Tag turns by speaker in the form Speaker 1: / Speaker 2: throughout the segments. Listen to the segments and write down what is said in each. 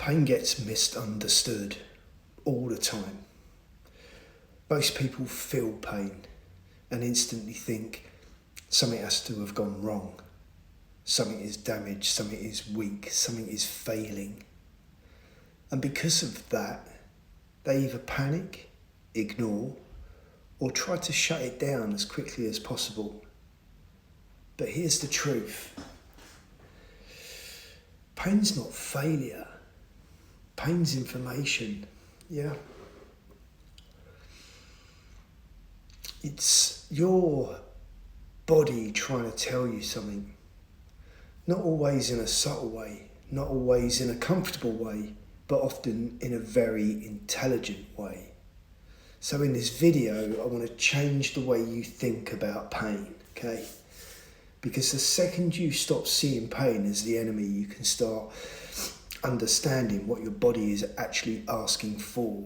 Speaker 1: Pain gets misunderstood all the time. Most people feel pain and instantly think something has to have gone wrong. Something is damaged, something is weak, something is failing. And because of that, they either panic, ignore, or try to shut it down as quickly as possible. But here's the truth. Pain's not failure. Pain's information, yeah? It's your body trying to tell you something. Not always in a subtle way, not always in a comfortable way, but often in a very intelligent way. So in this video, I want to change the way you think about pain, okay? Because the second you stop seeing pain as the enemy, you can start understanding what your body is actually asking for.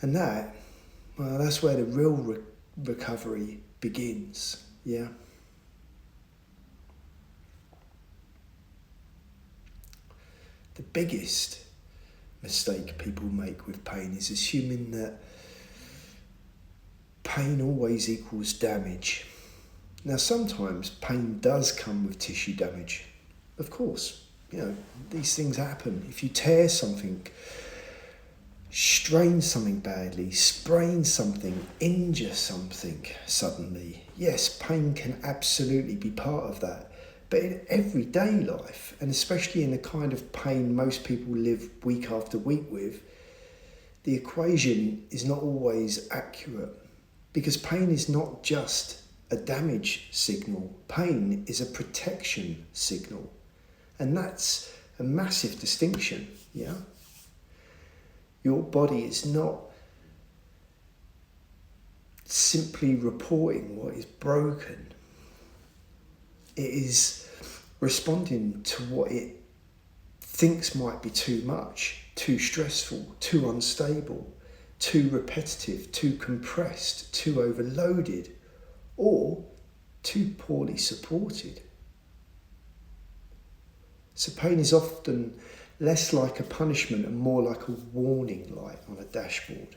Speaker 1: And that's where the real recovery begins, yeah? The biggest mistake people make with pain is assuming that pain always equals damage. Now, sometimes pain does come with tissue damage. Of course, these things happen. If you tear something, strain something badly, sprain something, injure something suddenly, yes, pain can absolutely be part of that. But in everyday life, and especially in the kind of pain most people live week after week with, the equation is not always accurate. Because pain is not just a damage signal. Pain is a protection signal. And that's a massive distinction, yeah? Your body is not simply reporting what is broken. It is responding to what it thinks might be too much, too stressful, too unstable, too repetitive, too compressed, too overloaded, or too poorly supported. So pain is often less like a punishment and more like a warning light on a dashboard.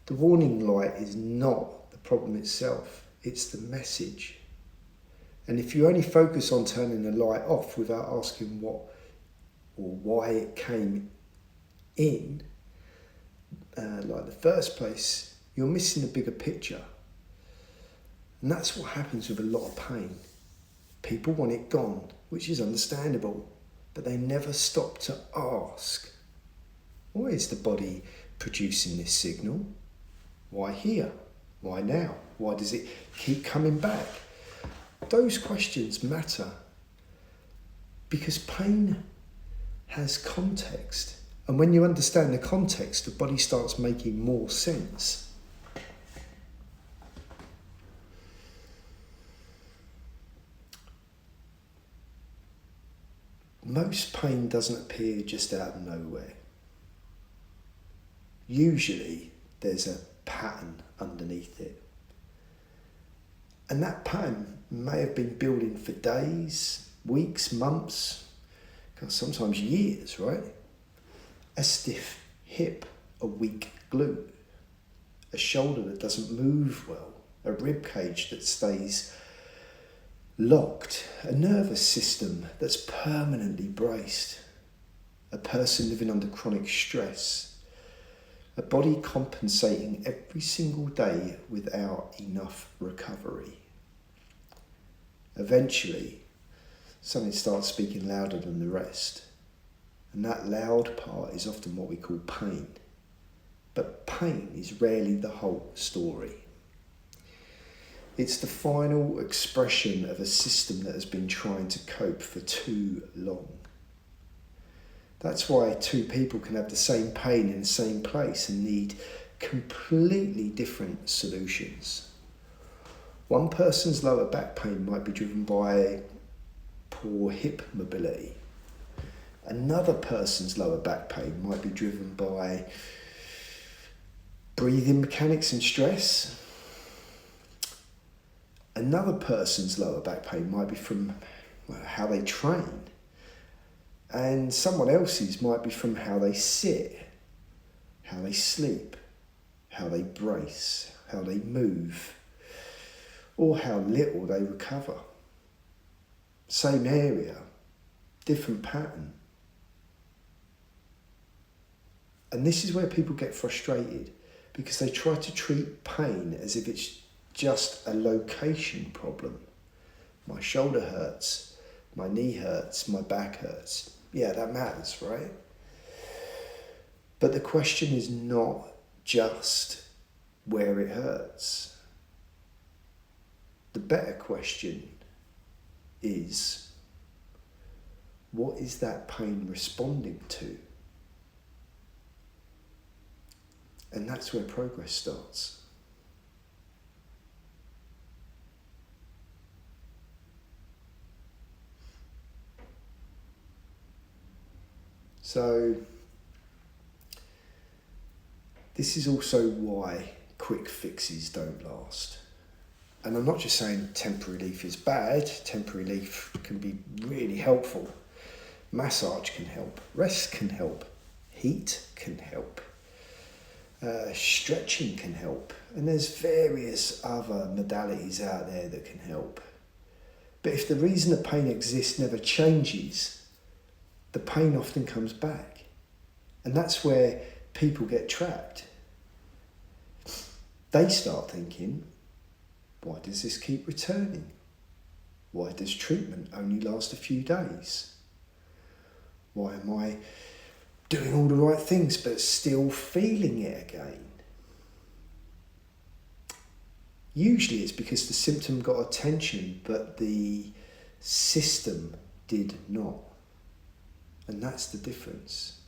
Speaker 1: The warning light is not the problem itself, it's the message. And if you only focus on turning the light off without asking what or why it came in, like the first place, you're missing the bigger picture. And that's what happens with a lot of pain. People want it gone, which is understandable, but they never stop to ask, why is the body producing this signal? Why here? Why now? Why does it keep coming back? Those questions matter because pain has context. And when you understand the context, the body starts making more sense. Most pain doesn't appear just out of nowhere. Usually there's a pattern underneath it. And that pattern may have been building for days, weeks, months, sometimes years, right? A stiff hip, a weak glute, a shoulder that doesn't move well, a rib cage that stays locked, a nervous system that's permanently braced, a person living under chronic stress, a body compensating every single day without enough recovery. Eventually, something starts speaking louder than the rest. And that loud part is often what we call pain. But pain is rarely the whole story. It's the final expression of a system that has been trying to cope for too long. That's why two people can have the same pain in the same place and need completely different solutions. One person's lower back pain might be driven by poor hip mobility. Another person's lower back pain might be driven by breathing mechanics and stress. Another person's lower back pain might be from how they train, and someone else's might be from how they sit, how they sleep, how they brace, how they move, or how little they recover. Same area, different pattern. And this is where people get frustrated, because they try to treat pain as if it's just a location problem. My shoulder hurts, my knee hurts, my back hurts. Yeah, that matters, right? But the question is not just where it hurts. The better question is, what is that pain responding to? And that's where progress starts. So, this is also why quick fixes don't last. And I'm not just saying temporary relief is bad. Temporary relief can be really helpful. Massage can help. Rest can help. Heat can help. Stretching can help. And there's various other modalities out there that can help. But if the reason the pain exists never changes, the pain often comes back. And that's where people get trapped. They start thinking, why does this keep returning? Why does treatment only last a few days? Why am I doing all the right things but still feeling it again? Usually it's because the symptom got attention but the system did not. And that's the difference.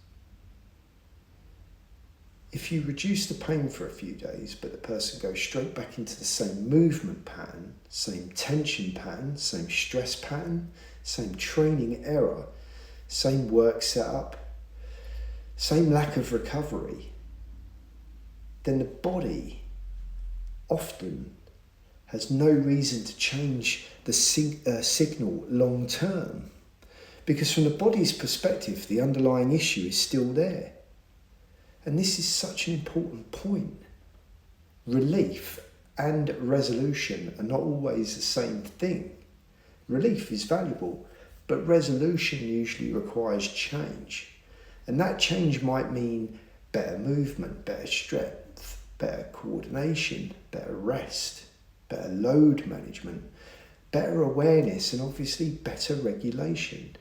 Speaker 1: If you reduce the pain for a few days, but the person goes straight back into the same movement pattern, same tension pattern, same stress pattern, same training error, same work setup, same lack of recovery, then the body often has no reason to change the signal long term. Because from the body's perspective, the underlying issue is still there. And this is such an important point. Relief and resolution are not always the same thing. Relief is valuable, but resolution usually requires change. And that change might mean better movement, better strength, better coordination, better rest, better load management, better awareness, and obviously better regulation.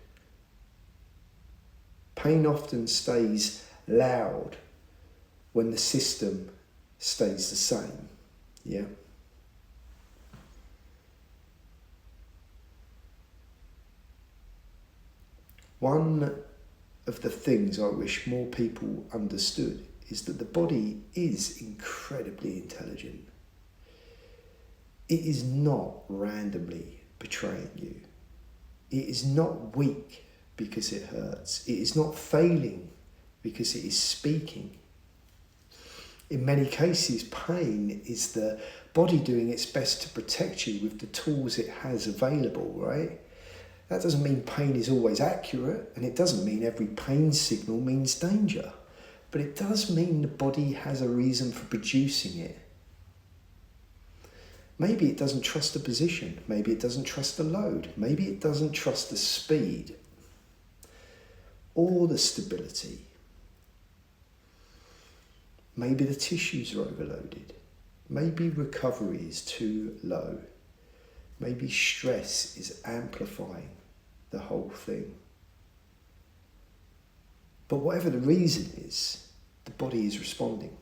Speaker 1: Pain often stays loud when the system stays the same. Yeah. One of the things I wish more people understood is that the body is incredibly intelligent. It is not randomly betraying you. It is not weak because it hurts. It is not failing because it is speaking. In many cases, pain is the body doing its best to protect you with the tools it has available, right? That doesn't mean pain is always accurate, and it doesn't mean every pain signal means danger. But it does mean the body has a reason for producing it. Maybe it doesn't trust the position. Maybe it doesn't trust the load. Maybe it doesn't trust the speed or the stability. Maybe the tissues are overloaded. Maybe recovery is too low. Maybe stress is amplifying the whole thing. But whatever the reason is, the body is responding.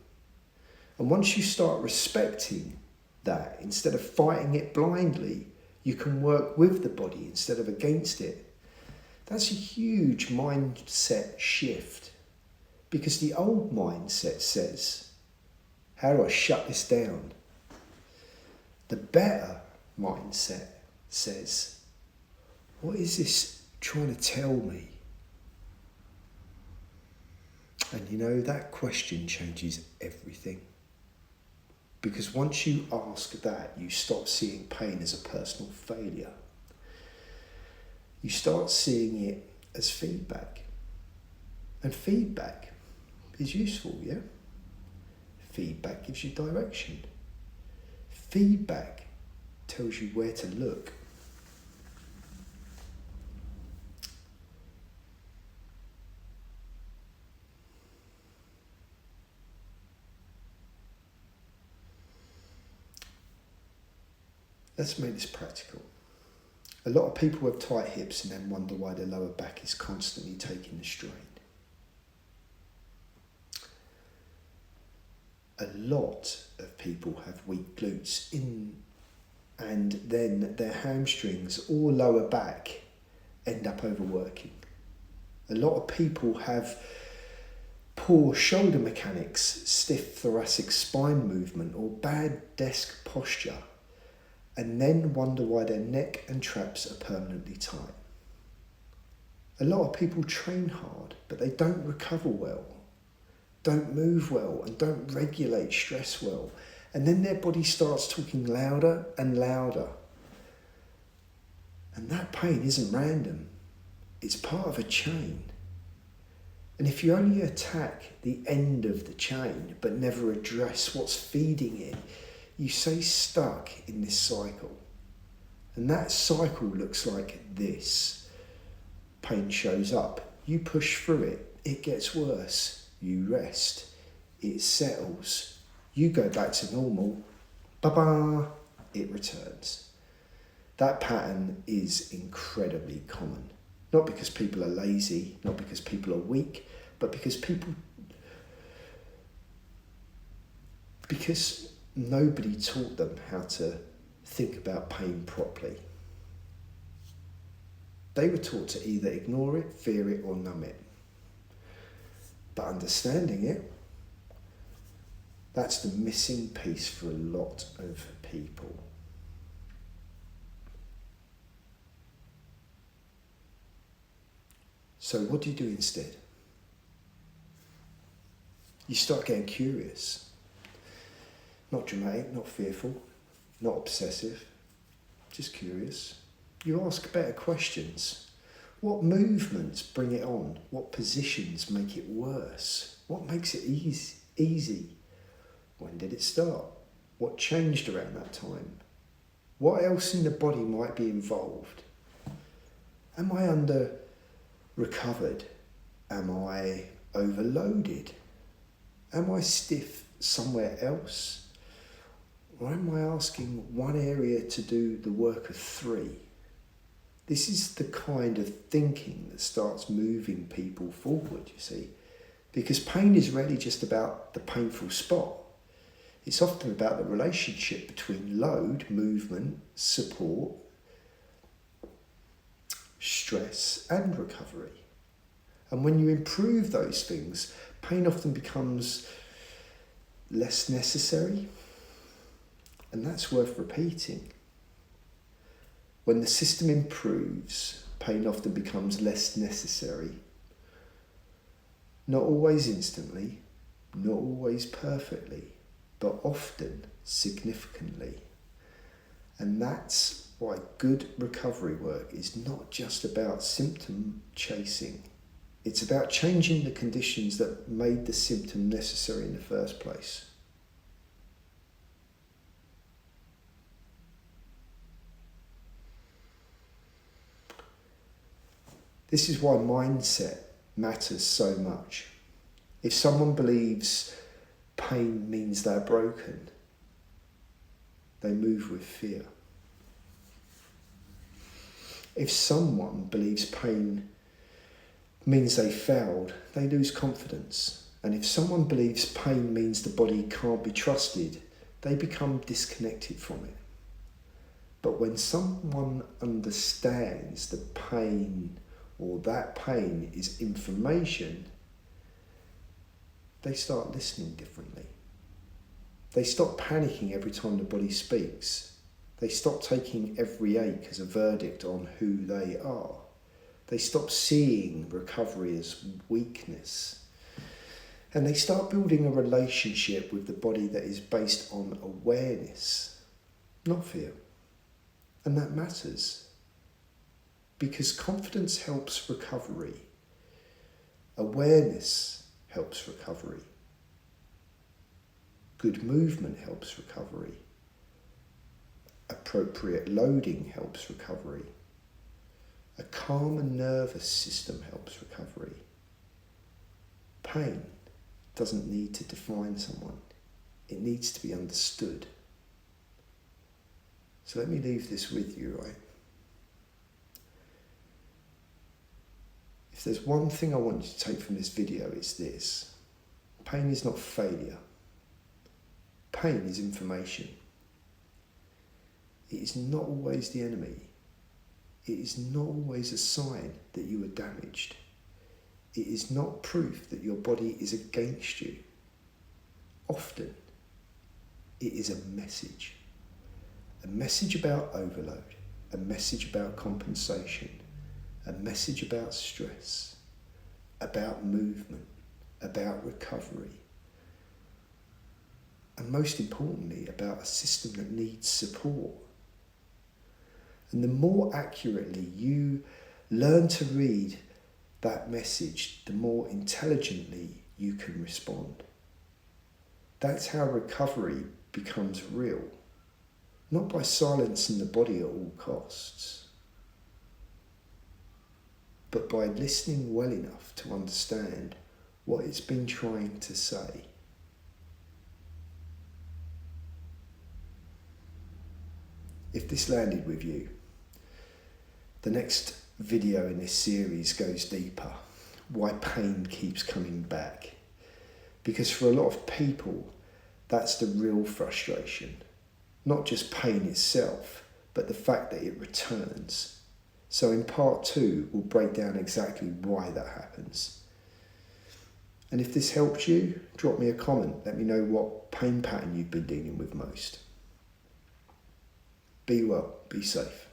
Speaker 1: And once you start respecting that, instead of fighting it blindly, you can work with the body instead of against it. That's a huge mindset shift. Because the old mindset says, how do I shut this down? The better mindset says, what is this trying to tell me? And you know, that question changes everything. Because once you ask that, you stop seeing pain as a personal failure. You start seeing it as feedback. And feedback is useful, yeah? Feedback gives you direction. Feedback tells you where to look. Let's make this practical. A lot of people have tight hips and then wonder why their lower back is constantly taking the strain. A lot of people have weak glutes and then their hamstrings or lower back end up overworking. A lot of people have poor shoulder mechanics, stiff thoracic spine movement, or bad desk posture, and then wonder why their neck and traps are permanently tight. A lot of people train hard, but they don't recover well, don't move well, and don't regulate stress well. And then their body starts talking louder and louder. And that pain isn't random. It's part of a chain. And if you only attack the end of the chain, but never address what's feeding it, you stay stuck in this cycle. And that cycle looks like this. Pain shows up. You push through it. It gets worse. You rest. It settles. You go back to normal. Ba-ba! It returns. That pattern is incredibly common. Not because people are lazy, not because people are weak, but because nobody taught them how to think about pain properly. They were taught to either ignore it, fear it, or numb it. But understanding it, that's the missing piece for a lot of people. So what do you do instead? You start getting curious. Not dramatic, not fearful, not obsessive, just curious. You ask better questions. What movements bring it on? What positions make it worse? What makes it easy? When did it start? What changed around that time? What else in the body might be involved? Am I under-recovered? Am I overloaded? Am I stiff somewhere else? Or am I asking one area to do the work of three? This is the kind of thinking that starts moving people forward, you see. Because pain is rarely just about the painful spot. It's often about the relationship between load, movement, support, stress, and recovery. And when you improve those things, pain often becomes less necessary. And that's worth repeating. When the system improves, pain often becomes less necessary. Not always instantly, not always perfectly, but often significantly. And that's why good recovery work is not just about symptom chasing. It's about changing the conditions that made the symptom necessary in the first place. This is why mindset matters so much. If someone believes pain means they're broken, they move with fear. If someone believes pain means they failed, they lose confidence. And if someone believes pain means the body can't be trusted, they become disconnected from it. But when someone understands the pain or that pain is information, they start listening differently. They stop panicking every time the body speaks. They stop taking every ache as a verdict on who they are. They stop seeing recovery as weakness. And they start building a relationship with the body that is based on awareness, not fear. And that matters, because confidence helps recovery. Awareness helps recovery. Good movement helps recovery. Appropriate loading helps recovery. A calm and nervous system helps recovery. Pain doesn't need to define someone. It needs to be understood. So let me leave this with you, right? If there's one thing I want you to take from this video, it's this. Pain is not failure. Pain is information. It is not always the enemy. It is not always a sign that you are damaged. It is not proof that your body is against you. Often, it is a message. A message about overload, a message about compensation, a message about stress, about movement, about recovery, and most importantly, about a system that needs support. And the more accurately you learn to read that message, the more intelligently you can respond. That's how recovery becomes real, not by silencing the body at all costs, but by listening well enough to understand what it's been trying to say. If this landed with you, the next video in this series goes deeper. Why pain keeps coming back. Because for a lot of people, that's the real frustration. Not just pain itself, but the fact that it returns. So in part 2, we'll break down exactly why that happens. And if this helps you, drop me a comment. Let me know what pain pattern you've been dealing with most. Be well, be safe.